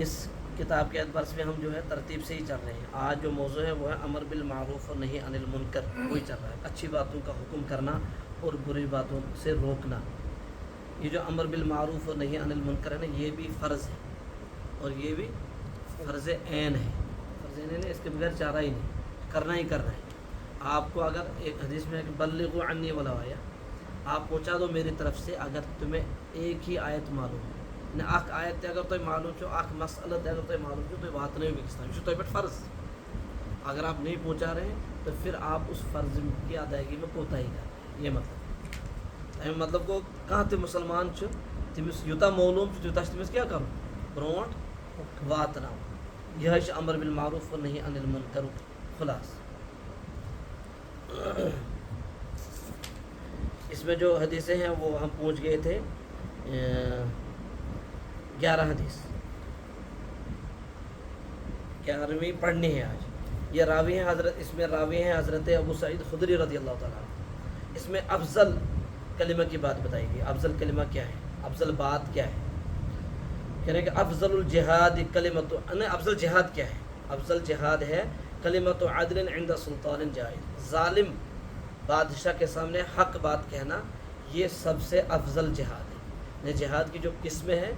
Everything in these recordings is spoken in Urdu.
اس کتاب کے اعتبار سے ہم جو ہے ترتیب سے ہی چل رہے ہیں. آج جو موضوع ہے وہ ہے امر بالمعروف اور نہی عن المنکر. وہی چل رہا ہے، اچھی باتوں کا حکم کرنا اور بری باتوں سے روکنا. یہ جو امر بالمعروف اور نہی عن المنکر ہے نا، یہ بھی فرض ہے اور یہ بھی فرض عین ہے. فرض عین ہے، اس کے بغیر چارہ ہی نہیں، کرنا ہی کرنا ہے. آپ کو اگر ایک حدیث میں ہے کہ بلغوا عنی ولو آیا، آپ پہنچا دو میری طرف سے اگر تمہیں ایک ہی آیت معلوم ہے. نہ اخ آیت اگر تو معلوم چھو، اخ مسئلہ اگر تو معلوم چھو تو بات نہیں ہوگی. یہ تو فرض. اگر آپ نہیں پہنچا رہے ہیں تو پھر آپ اس فرض کی ادائیگی میں کوتاہی کر رہے ہیں. یہ مطلب کو کہاں تم مسلمان چھو تمس یوتا معلوم چھو تیوتا تمس کیا کرو برونٹ واتناو. یہ امر بالمعروف اور نہی عن المنکر خلاص. اس میں جو حدیثیں ہیں وہ ہم پہنچ گئے تھے 11 حدیث. 11ویں پڑھنی ہے آج. یہ راوی ہیں حضرت، اس میں راوی ہیں حضرت ابو سعید خدری رضی اللہ تعالیٰ عنہ. اس میں افضل کلمہ کی بات بتائی گئی. افضل کلمہ کیا ہے، افضل بات کیا ہے. کہہ رہے ہیں کہ افضل الجہاد کلمۃ، افضل جہاد کیا ہے؟ افضل جہاد ہے کلمۃ عدل عند سلطان جائر. ظالم بادشاہ کے سامنے حق بات کہنا، یہ سب سے افضل جہاد ہے. یہ جہاد کی جو قسمیں ہیں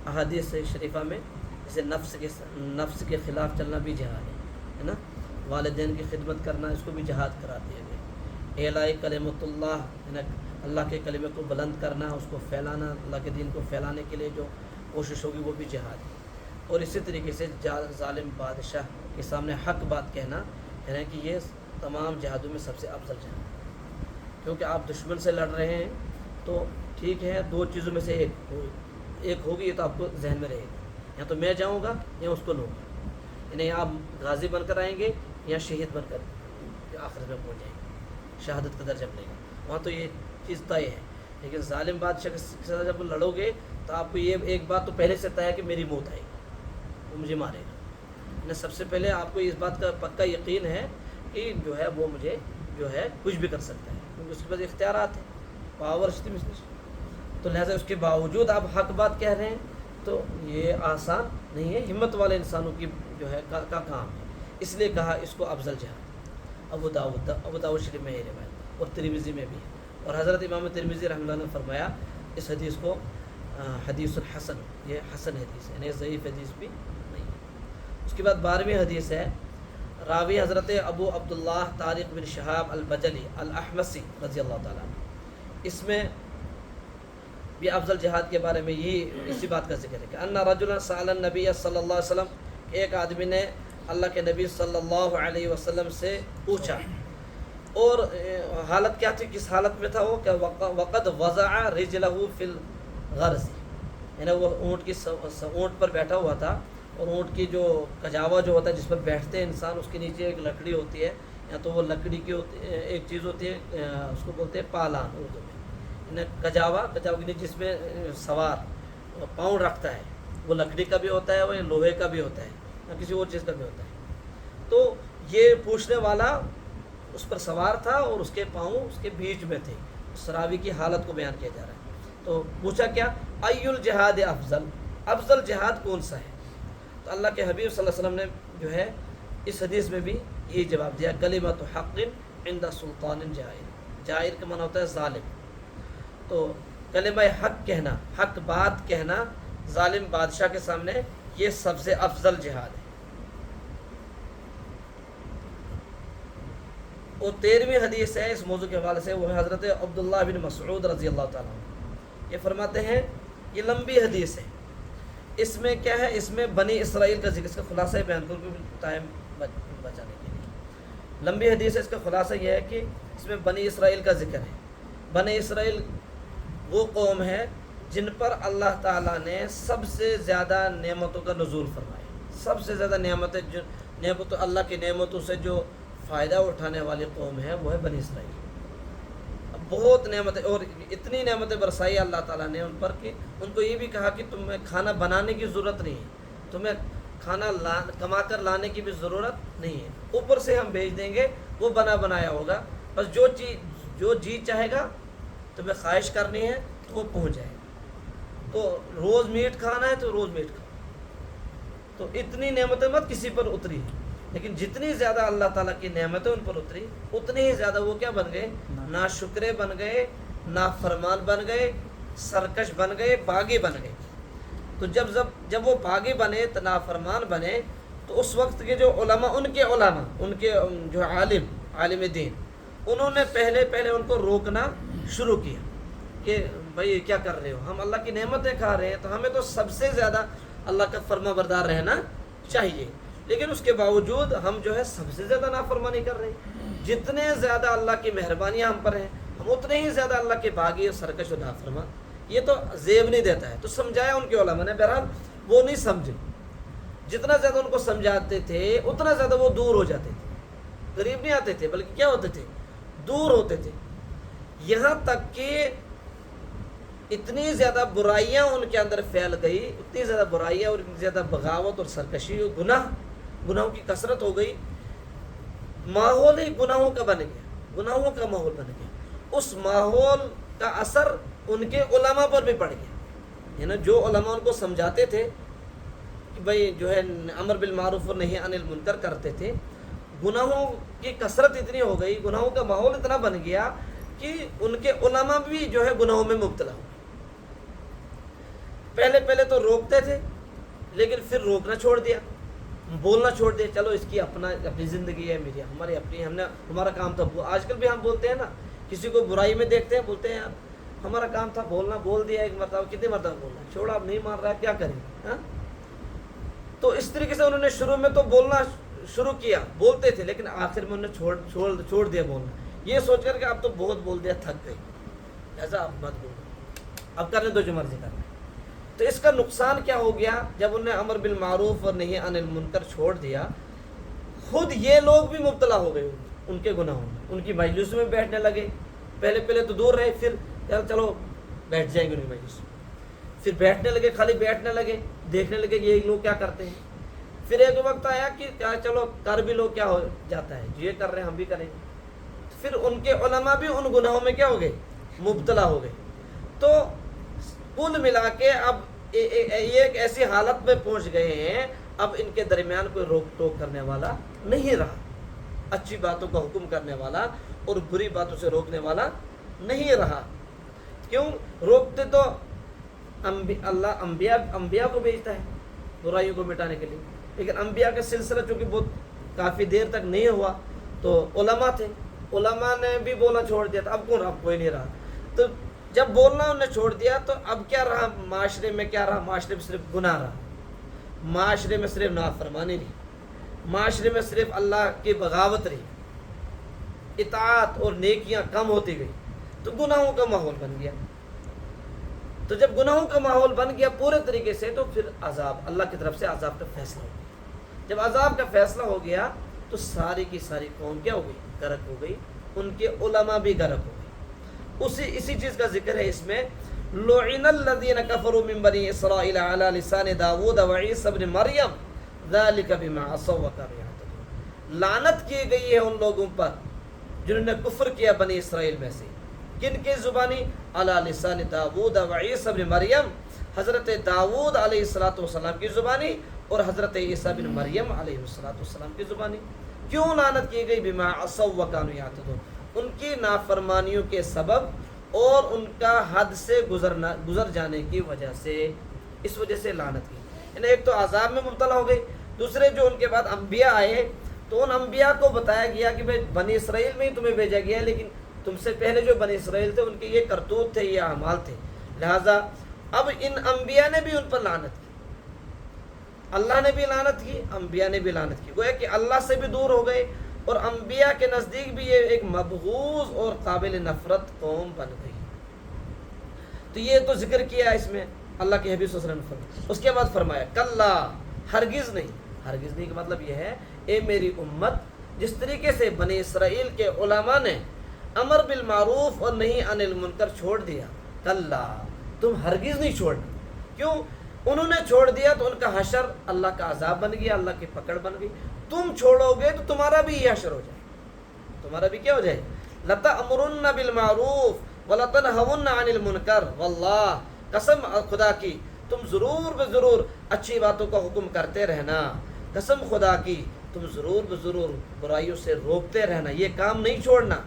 احادیث شریفہ میں، جیسے نفس کے خلاف چلنا بھی جہاد ہے نا. والدین کی خدمت کرنا، اس کو بھی جہاد قرار دیا گیا. اعلاء کلمۃ اللہ، اللہ کے کلمے کو بلند کرنا، اس کو پھیلانا، اللہ کے دین کو پھیلانے کے لیے جو کوشش ہوگی وہ بھی جہاد ہے. اور اسی طریقے سے ظالم بادشاہ کے سامنے حق بات کہنا، کہہ رہے ہیں کہ یہ تمام جہادوں میں سب سے افضل جہاد ہے. کیونکہ آپ دشمن سے لڑ رہے ہیں تو ٹھیک ہے، دو چیزوں میں سے ایک ہوگی، یہ تو آپ کو ذہن میں رہے گا. یا تو میں جاؤں گا یا اس کو لوں گا. یعنی آپ غازی بن کر آئیں گے یا شہید بن کر آخرت میں پہنچ جائیں گے، شہادت کا درجہ ملے گا. وہاں تو یہ چیز طے ہے. لیکن ظالم بادشاہ کے ساتھ جب لڑو گے تو آپ کو یہ ایک بات تو پہلے سے طے ہے کہ میری موت آئے گی، وہ مجھے مارے گا. یعنی سب سے پہلے آپ کو اس بات کا پکا یقین ہے کہ جو ہے وہ مجھے جو ہے کچھ بھی کر سکتا ہے، کیونکہ اس کے پاس اختیارات ہیں، پاور. تو لہٰذا اس کے باوجود آپ حق بات کہہ رہے ہیں تو یہ آسان نہیں ہے. ہمت والے انسانوں کی جو ہے کا کام ہے. اس لیے کہا اس کو افضل جہاد. ابو داؤد شریف میں یہ روایت اور ترمذی میں بھی ہے. اور حضرت امام ترمذی رحمہ اللہ نے فرمایا اس حدیث کو حدیث الحسن، یہ حسن حدیث ہے، یعنی ضعیف حدیث بھی نہیں ہے. اس کے بعد 12ویں حدیث ہے، راوی حضرت ابو عبداللہ طارق بن شہاب البجلی الاحمسی رضی اللہ تعالیٰ عنہ. اس میں بھی افضل جہاد کے بارے میں یہی اسی بات کا ذکر ہے کہ ان رجلا سأل النبی صلی اللہ علیہ وسلم، ایک آدمی نے اللہ کے نبی صلی اللہ علیہ وسلم سے پوچھا. اور حالت کیا تھی، کس حالت میں تھا وہ، کہ وقد وضع رجلہ فی الغرز، یعنی وہ اونٹ پر بیٹھا ہوا تھا. اور اونٹ کی جو کجاوا جو ہوتا ہے جس پر بیٹھتے ہیں انسان، اس کے نیچے ایک لکڑی ہوتی ہے، یا تو وہ لکڑی کی ایک چیز ہوتی ہے، اس کو بولتے ہیں پالان اردو میں. کجاوا کے نیچے جس میں سوار پاؤں رکھتا ہے، وہ لکڑی کا بھی ہوتا ہے، وہ لوہے کا بھی ہوتا ہے، یا کسی اور چیز کا بھی ہوتا ہے. تو یہ پوچھنے والا اس پر سوار تھا اور اس کے پاؤں اس کے بیچ میں تھے. اس راوی کی حالت کو بیان کیا جا رہا ہے. تو پوچھا کیا، ای الجہاد افضل، افضل جہاد کون سا ہے؟ تو اللہ کے حبیب صلی اللہ علیہ وسلم نے جو ہے اس حدیث میں بھی یہی جواب دیا، کلمۃ حق عند سلطان جائر. جائر کا معنی ہوتا ہے ظالم. تو کلمہ حق کہنا، حق بات کہنا ظالم بادشاہ کے سامنے، یہ سب سے افضل جہاد ہے. اور 13ویں حدیث ہے اس موضوع کے حوالے سے، وہ ہے حضرت عبداللہ بن مسعود رضی اللہ تعالیٰ عنہ. یہ فرماتے ہیں، یہ لمبی حدیث ہے. اس میں کیا ہے، اس میں بنی اسرائیل کا ذکر، اس کا خلاصہ بیان کروں ٹائم بچانے کے لیے. لمبی حدیث ہے، اس کا خلاصہ یہ ہے کہ اس میں بنی اسرائیل کا ذکر ہے. بنی اسرائیل وہ قوم ہے جن پر اللہ تعالیٰ نے سب سے زیادہ نعمتوں کا نزول فرمایا. سب سے زیادہ نعمتوں اللہ کی نعمتوں سے جو فائدہ اٹھانے والی قوم ہے وہ ہے بنی اسرائیل. بہت نعمتیں، اور اتنی نعمتیں برسائی اللہ تعالیٰ نے ان پر کہ ان کو یہ بھی کہا کہ تمہیں کھانا بنانے کی ضرورت نہیں ہے، تمہیں کھانا کما کر لانے کی بھی ضرورت نہیں ہے، اوپر سے ہم بھیج دیں گے، وہ بنا بنایا ہوگا. بس جو جی چاہے گا تمہیں خواہش کرنی ہے تو وہ پہنچ جائے گا. تو روز میٹ کھانا ہے تو روز میٹ کھاؤ، تو اتنی نعمتیں مت کسی پر اتری، لیکن جتنی زیادہ اللہ تعالیٰ کی نعمتیں ان پر اتری اتنی ہی زیادہ وہ کیا بن گئے؟ ناشکرے بن گئے، نافرمان بن گئے، سرکش بن گئے، باغی بن گئے۔ تو جب وہ باغی بنے تو نافرمان بنے، تو اس وقت کے جو علماء، ان کے جو عالم دین، انہوں نے پہلے ان کو روکنا شروع کیا کہ بھائی کیا کر رہے ہو، ہم اللہ کی نعمتیں کھا رہے ہیں تو ہمیں تو سب سے زیادہ اللہ کا فرما بردار رہنا چاہیے، لیکن اس کے باوجود ہم جو ہے سب سے زیادہ نافرمانی کر رہے ہیں۔ جتنے زیادہ اللہ کی مہربانیاں ہم پر ہیں، ہم اتنے ہی زیادہ اللہ کے باغی اور سرکش و نافرمان۔ یہ تو زیب نہیں دیتا ہے، تو سمجھایا ان کے علماء نے، بہرحال وہ نہیں سمجھے۔ جتنا زیادہ ان کو سمجھاتے تھے اتنا زیادہ وہ دور ہو جاتے تھے، قریب نہیں آتے تھے، بلکہ کیا ہوتے تھے؟ دور ہوتے تھے۔ یہاں تک کہ اتنی زیادہ برائیاں ان کے اندر پھیل گئی، اتنی زیادہ برائیاں اور اتنی زیادہ بغاوت اور سرکشی اور گناہوں کی کثرت ہو گئی، ماحول ہی گناہوں کا بن گیا، گناہوں کا ماحول بن گیا۔ اس ماحول کا اثر ان کے علماء پر بھی پڑ گیا، یعنی جو علماء ان کو سمجھاتے تھے کہ بھائی جو ہے امر بالمعروف اور نہی عن المنکر کرتے تھے، گناہوں کی کثرت اتنی ہو گئی، گناہوں کا ماحول اتنا بن گیا کہ ان کے علماء بھی جو ہے گناہوں میں مبتلا ہو۔ پہلے تو روکتے تھے، لیکن پھر روکنا چھوڑ دیا، بولنا چھوڑ دیا، چلو اس کی اپنی زندگی ہے، میری ہماری اپنی، ہمارا کام تھا۔ آج کل بھی ہم بولتے ہیں نا، کسی کو برائی میں دیکھتے ہیں، بولتے ہیں یار ہمارا کام تھا بولنا، بول دیا ایک مرتبہ، کتنی مرتبہ بولنا، چھوڑا اب نہیں مان رہا ہے، کیا کریں؟ تو اس طریقے سے انہوں نے شروع میں تو بولنا شروع کیا، بولتے تھے، لیکن آخر میں انہوں نے چھوڑ دیا بولنا، یہ سوچ کر کہ اب تو بہت بول دیا، تھک گئی، ایسا اب مت بولو، اب کرنے دو جو مرضی کرنا۔ تو اس کا نقصان کیا ہو گیا؟ جب انہوں نے امر بالمعروف اور نہی عن المنکر چھوڑ دیا، خود یہ لوگ بھی مبتلا ہو گئے ان کے گناہوں میں، ان کی مجلس میں بیٹھنے لگے۔ پہلے تو دور رہے، پھر یار چلو بیٹھ جائیں گے ان کی مجلس میں، پھر بیٹھنے لگے، خالی بیٹھنے لگے، دیکھنے لگے کہ یہ لوگ کیا کرتے ہیں۔ پھر ایک وقت آیا کہ چلو کر بھی لو، کیا ہو جاتا ہے، یہ کر رہے ہیں ہم بھی کریں گے۔ پھر ان کے علماء بھی ان گناہوں میں کیا ہو گئے؟ مبتلا ہو گئے۔ تو کل ملا کے اب یہ ایک ایسی حالت میں پہنچ گئے ہیں، اب ان کے درمیان کوئی روک ٹوک کرنے والا نہیں رہا، اچھی باتوں کا حکم کرنے والا اور بری باتوں سے روکنے والا نہیں رہا۔ کیوں روکتے؟ تو اللہ انبیاء کو بھیجتا ہے برائیوں کو مٹانے کے لیے، لیکن انبیاء کا سلسلہ چونکہ بہت کافی دیر تک نہیں ہوا، تو علماء تھے، علماء نے بھی بولنا چھوڑ دیا تھا، اب کوئی نہیں رہا۔ تو جب بولنا انہوں نے چھوڑ دیا تو اب کیا رہا معاشرے میں؟ کیا رہا معاشرے میں؟ صرف گناہ رہا، معاشرے میں صرف نافرمانی رہی، معاشرے میں صرف اللہ کی بغاوت رہی، اطاعت اور نیکیاں کم ہوتی گئی، تو گناہوں کا ماحول بن گیا۔ تو جب گناہوں کا ماحول بن گیا پورے طریقے سے، تو پھر عذاب، اللہ کی طرف سے عذاب کا فیصلہ ہو گیا۔ جب عذاب کا فیصلہ ہو گیا تو ساری کی ساری قوم کیا ہو گئی؟ غرق ہو گئی، ان کے علماء بھی غرق ہو گئے۔ اسی چیز کا ذکر ہے اس میں، لعن الذین کفروا من بنی اسرائیل علی لسان داود وعیسی ابن مریم ذلک بما عصوا وکانوا یعتدون۔ لعنت کی گئی ہے ان لوگوں پر جنہوں نے کفر کیا بنی اسرائیل میں سے، کن کی زبانی؟ علی لسان داود وعیسی ابن مریم، حضرت داود علیہ السلام کی زبانی اور حضرت عیسیٰ بن مریم علیہ السلام کی زبانی۔ کیوں لعنت کی گئی؟ بما عصوا وکانوا یعتدون، ان کی نافرمانیوں کے سبب اور ان کا حد سے گزر جانے کی وجہ سے، اس وجہ سے لعنت کی۔ یعنی ایک تو عذاب میں مبتلا ہو گئی، دوسرے جو ان کے بعد انبیاء آئے تو ان انبیاء کو بتایا گیا کہ بھائی بنی اسرائیل میں ہی تمہیں بھیجا گیا ہے، لیکن تم سے پہلے جو بنی اسرائیل تھے ان کے یہ کرتوت تھے، یہ اعمال تھے، لہٰذا اب ان انبیاء نے بھی ان پر لعنت کی، اللہ نے بھی لعنت کی، انبیاء نے بھی لعنت کی، گویا کہ اللہ سے بھی دور ہو گئے، اور انبیاء کے نزدیک بھی یہ ایک مبغوض اور قابل نفرت قوم بن گئی۔ تو یہ تو ذکر کیا اس میں اللہ کے حبیب صلی اللہ علیہ وسلم نے۔ اس کے بعد فرمایا کلا، ہرگز نہیں کا مطلب یہ ہے اے میری امت، جس طریقے سے بنی اسرائیل کے علماء نے امر بالمعروف اور نہی عن المنکر چھوڑ دیا، کلا تم ہرگز نہیں چھوڑنا۔ کیوں؟ انہوں نے چھوڑ دیا تو ان کا حشر اللہ کا عذاب بن گیا، اللہ کی پکڑ بن گئی۔ تم چھوڑو گے تو تمہارا بھی یہ حشر ہو جائے، تمہارا بھی کیا ہو جائے؟ لَتَأْمُرُنَّ بِالْمَعْرُوفِ وَلَتَنْهَوُنَّ عَنِ الْمُنْكَرِ، واللہ قسم خدا کی تم ضرور بضرور اچھی باتوں کا حکم کرتے رہنا، قسم خدا کی تم ضرور بضرور برائیوں سے روکتے رہنا، یہ کام نہیں چھوڑنا۔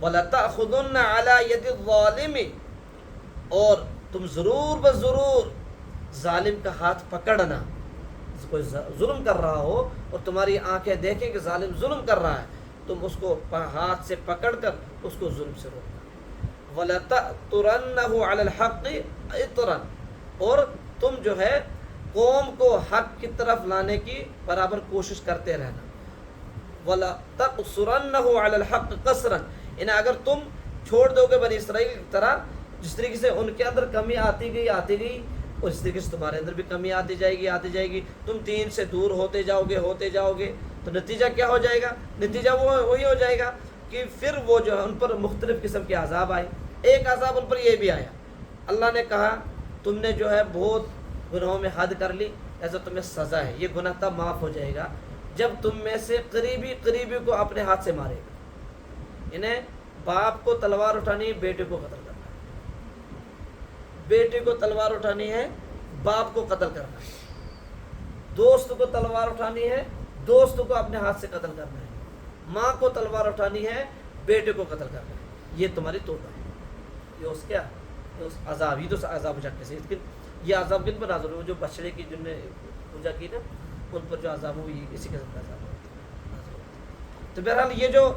وَلَتَأْخُذُنَّ عَلَى يَدِ الظَّالِمِ، اور تم ضرور بضرور ظالم کا ہاتھ پکڑنا۔ کوئی ظلم کر رہا ہو اور تمہاری آنکھیں دیکھیں کہ ظالم ظلم کر رہا ہے، تم اس کو ہاتھ سے پکڑ کر اس کو ظلم سے روکنا۔ وَلَتَأْتُرَنَّهُ عَلَى الْحَقِّ اِطْرًا، اور تم جو ہے قوم کو حق کی طرف لانے کی برابر کوشش کرتے رہنا۔ وَلَتَقْصُرَنَّهُ عَلَى الْحَقِّ قَصْرًا، انہیں اگر تم چھوڑ دو گے بنی اسرائیل کی طرح، جس طریقے سے ان کے اندر کمی آتی گئی اور اس طریقے سے تمہارے اندر بھی کمی آتی جائے گی، تم دین سے دور ہوتے جاؤ گے، تو نتیجہ کیا ہو جائے گا؟ نتیجہ وہی ہو جائے گا کہ پھر وہ جو ہے ان پر مختلف قسم کے عذاب آئے۔ ایک عذاب ان پر یہ بھی آیا، اللہ نے کہا تم نے جو ہے بہت گناہوں میں حد کر لی، ایسا تمہیں سزا ہے۔ یہ گناہ تب معاف ہو جائے گا جب تم میں سے قریبی کو اپنے ہاتھ سے مارے گا۔ انہیں باپ کو تلوار اٹھانی ہے، بیٹے کو قتل کرنا ہے، بیٹے کو تلوار اٹھانی ہے، باپ کو قتل کرنا ہے، دوست کو تلوار اٹھانی ہے، دوست کو اپنے ہاتھ سے قتل کرنا ہے، ماں کو تلوار اٹھانی ہے، بیٹے کو قتل کرنا ہے۔ یہ تمہاری توبہ ہے، یہ اس عذاب، یہ تو عذاب جھٹکے سے، یہ عذاب کن پر نازل ہو؟ جو بچڑے کی جن نے پوجا کی نا، ان پر جو عذاب ہو، یہ اسی قسم کا عذاب ہو۔ تو بہرحال یہ جو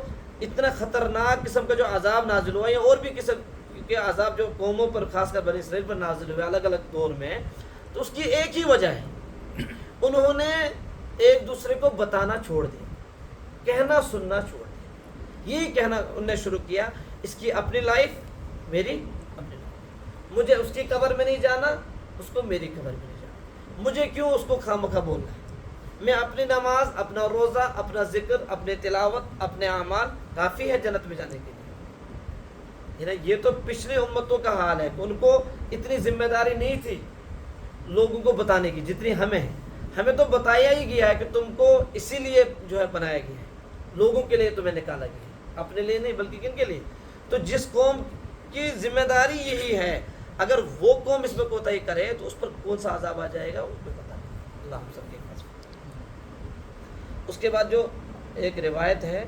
اتنا خطرناک قسم کا جو عذاب نازل ہوا، یا اور بھی قسم کے عذاب جو قوموں پر خاص کر بنی اسرائیل پر نازل ہوئے الگ الگ دور میں، تو اس کی ایک ہی وجہ ہے، انہوں نے ایک دوسرے کو بتانا چھوڑ دیا، کہنا سننا چھوڑ دیا۔ یہی کہنا انہوں نے شروع کیا، اس کی اپنی لائف، میری اپنی لائف، مجھے اس کی قبر میں نہیں جانا، اس کو میری قبر میں نہیں جانا، مجھے کیوں اس کو خواہ بولنا ہے، میں اپنی نماز، اپنا روزہ، اپنا ذکر، اپنے تلاوت، اپنے اعمال کافی ہے جنت میں جانے کے لیے۔ یہ تو پچھلی امتوں کا حال ہے کہ ان کو اتنی ذمہ داری نہیں تھی لوگوں کو بتانے کی جتنی ہمیں ہے۔ ہمیں تو بتایا ہی گیا ہے کہ تم کو اسی لیے جو ہے بنایا گیا ہے، لوگوں کے لیے تمہیں نکالا گیا ہے، اپنے لیے نہیں بلکہ کن کے لیے؟ تو جس قوم کی ذمہ داری یہی ہے، اگر وہ قوم اس میں کوتاہی کرے تو اس پر کون سا عذاب آ جائے گا، اس پہ پتہ نہیں، اللہ ہم سب کے پاس۔ اس کے بعد جو ایک روایت ہے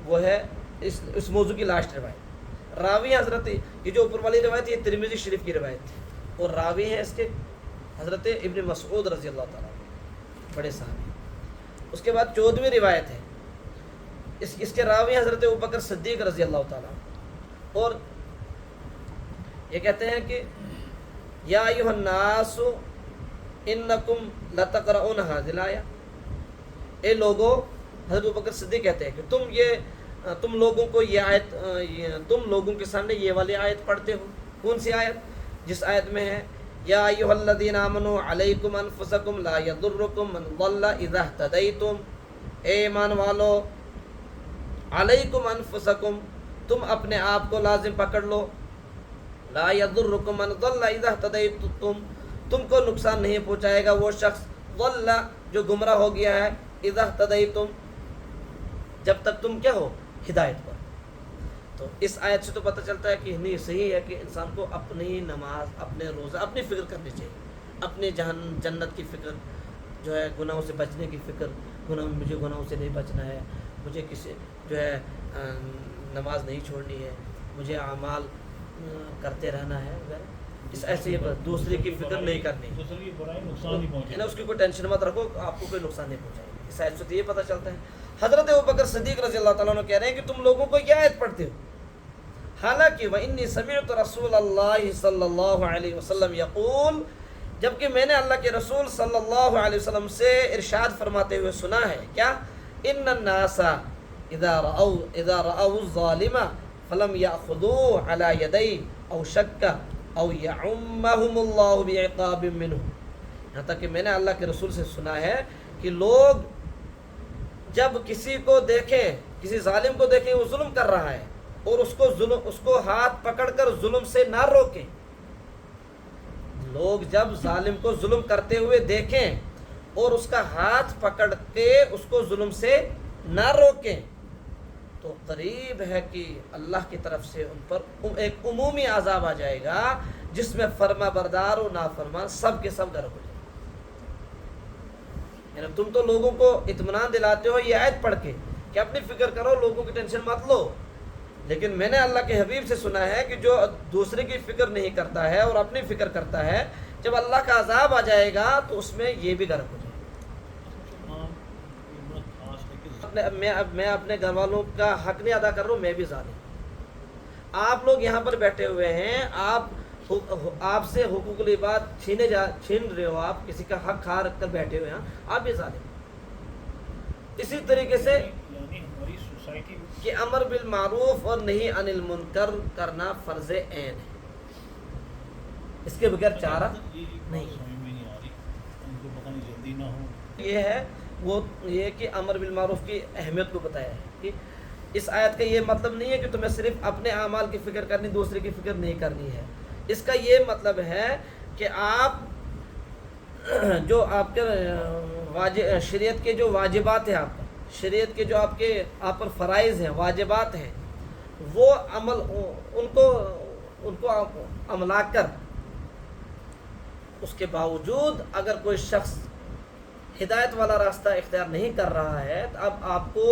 وہ ہے اس موضوع کی لاسٹ روایت، راوی حضرت، یہ جو اوپر والی روایت یہ ترمذی شریف کی روایت تھی، اور راوی ہے اس کے حضرت ابن مسعود رضی اللہ تعالیٰ عنہ، بڑے صحابی۔ اس کے بعد 14ویں روایت ہے، اس کے راوی حضرت ابوبکر صدیق رضی اللہ تعالیٰ عنہ، اور یہ کہتے ہیں کہ یا ایھا الناس انکم لتقرؤون ھذہ الآیہ، اے لوگو، حضرت ابوبکر صدیق کہتے ہیں کہ تم لوگوں کو یہ آیت، تم لوگوں کے سامنے یہ والی آیت پڑھتے ہو۔ کون سی آیت؟ جس آیت میں ہے یا ایھا الذین آمنوا علیکم انفسکم لا یضرکم من ضل اذا اہتدیتم، اے ایمان والو، علیکم انفسکم، تم اپنے آپ کو لازم پکڑ لو، لا یضرکم من ضل اذا اہتدیتم، تم کو نقصان نہیں پہنچائے گا وہ شخص ضل جو گمراہ ہو گیا ہے، اذا اہتدیتم جب تک تم کیا ہو، ہدایت پر۔ تو اس آیت سے تو پتہ چلتا ہے کہ نہیں، صحیح ہے کہ انسان کو اپنی نماز، اپنے روزہ، اپنی فکر کرنی چاہیے، اپنے جنت کی فکر جو ہے، گناہوں سے بچنے کی فکر، مجھے گناہوں سے نہیں بچنا ہے، مجھے کسی جو ہے نماز نہیں چھوڑنی ہے، مجھے اعمال کرتے رہنا ہے وغیرہ، اس ایسے دوسرے کی فکر نہیں کرنی، اس کی کوئی ٹینشن مت رکھو، آپ کو کوئی نقصان نہیں پہنچائے گا۔ اس آیت سے تو یہ پتہ چلتا ہے۔ حضرت ابوبکر صدیق رضی اللہ تعالیٰ عنہ کہہ رہے ہیں کہ تم لوگوں کو یہ آیت پڑھتے ہو، حالانکہ وَإِنِّي سَمِعْتُ رَسُولَ اللَّهِ صلی اللہ علیہ وسلم یقول، جبکہ میں نے اللہ کے رسول صلی اللہ علیہ وسلم سے ارشاد فرماتے ہوئے سنا ہے، کیا؟ إِنَّ النَّاسَ إِذَا رَأَوُا الظَّالِمَ فَلَمْ يَأْخُذُوهُ عَلَى يَدَيْهِ أَوْ شَكَّ أَوْ يَعُمَّهُمُ اللَّهُ بِعِقَابٍ مِّنْهُ، یہاں تک کہ میں نے اللہ کے رسول سے سنا ہے کہ لوگ جب کسی کو دیکھیں، کسی ظالم کو دیکھیں وہ ظلم کر رہا ہے، اور اس کو ہاتھ پکڑ کر ظلم سے نہ روکیں، لوگ جب ظالم کو ظلم کرتے ہوئے دیکھیں اور اس کا ہاتھ پکڑ کے اس کو ظلم سے نہ روکیں، تو قریب ہے کہ اللہ کی طرف سے ان پر ایک عمومی عذاب آ جائے گا جس میں فرما بردار و نافرمان سب کے سب غرق ہو جائیں گے۔ یعنی تم تو لوگوں کو اطمینان دلاتے ہو یہ آیت پڑھ کے کہ اپنی فکر کرو، لوگوں کی ٹینشن مت لو، لیکن میں نے اللہ کے حبیب سے سنا ہے کہ جو دوسرے کی فکر نہیں کرتا ہے اور اپنی فکر کرتا ہے، جب اللہ کا عذاب آ جائے گا تو اس میں یہ بھی غرق ہو جائے گا۔ میں اپنے گھر والوں کا حق نہیں ادا کر رہا ہوں، میں بھی ظالم۔ آپ لوگ یہاں پر بیٹھے ہوئے ہیں، آپ سے حقوق العباد چھین رہے ہو، آپ کسی کا حق کھا رکھ کر بیٹھے ہوئے ہیں، آپ بھی ظالم۔ اسی طریقے سے ہماری سوسائٹی کہ امر بالمعروف اور نہی عن المنکر کرنا فرض عین ہے، اس کے بغیر چارہ نہیں۔ سمجھ میں نہیں آ رہی، ان کو پتہ نہیں جلدی نہ ہو۔ یہ ہے وہ یہ کہ امر بالمعروف کی اہمیت کو بتایا ہے کہ اس آیت کا یہ مطلب نہیں ہے کہ تمہیں صرف اپنے اعمال کی فکر کرنی، دوسرے کی فکر نہیں کرنی ہے۔ اس کا یہ مطلب ہے کہ آپ جو آپ کے شریعت کے جو واجبات ہیں، آپ پر شریعت کے جو آپ پر فرائض ہیں، واجبات ہیں، وہ عمل ان کو عملا کر، اس کے باوجود اگر کوئی شخص ہدایت والا راستہ اختیار نہیں کر رہا ہے تو اب آپ کو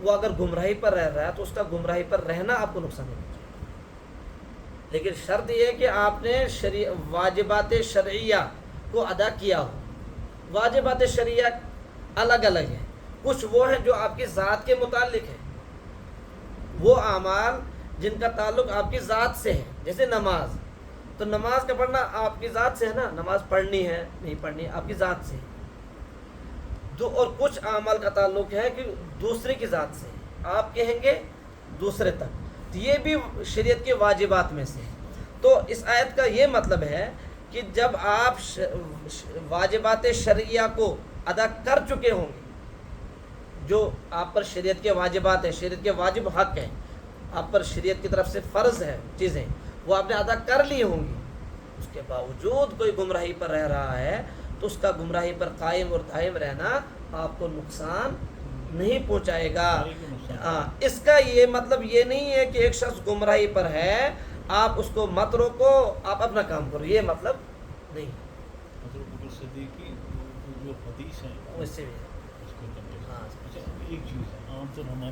وہ اگر گمراہی پر رہ رہا ہے تو اس کا گمراہی پر رہنا آپ کو نقصان نہیں پہنچائے، لیکن شرط یہ ہے کہ آپ نے واجبات شرعیہ کو ادا کیا ہو۔ واجبات شرعیہ الگ الگ ہیں، کچھ وہ ہیں جو آپ کی ذات کے متعلق ہیں، وہ اعمال جن کا تعلق آپ کی ذات سے ہے، جیسے نماز، تو نماز کا پڑھنا آپ کی ذات سے ہے نا، نماز پڑھنی ہے نہیں پڑھنی ہے آپ کی ذات سے ہے۔ اور کچھ اعمال کا تعلق ہے کہ دوسرے کی ذات سے، آپ کہیں گے دوسرے تک، تو یہ بھی شریعت کے واجبات میں سے۔ تو اس آیت کا یہ مطلب ہے کہ جب آپ واجبات شرعیہ کو ادا کر چکے ہوں گے، جو آپ پر شریعت کے واجبات ہیں، شریعت کے واجب حق ہیں، آپ پر شریعت کی طرف سے فرض ہے چیزیں، وہ آپ نے ادا کر لی ہوں گی، اس کے باوجود کوئی گمراہی پر رہ رہا ہے تو اس کا گمراہی پر قائم اور دائم رہنا آپ کو نقصان نہیں پہنچائے گا۔ اس کا یہ مطلب یہ نہیں ہے کہ ایک شخص گمراہی پر ہے آپ اس کو مت روکو، آپ اپنا کام کرو، یہ مطلب نہیں۔ حضرت بکر صدیق کی جو حدیث ہے اس سے بھی اس کو ایک چیز ہے عام طور ہمارے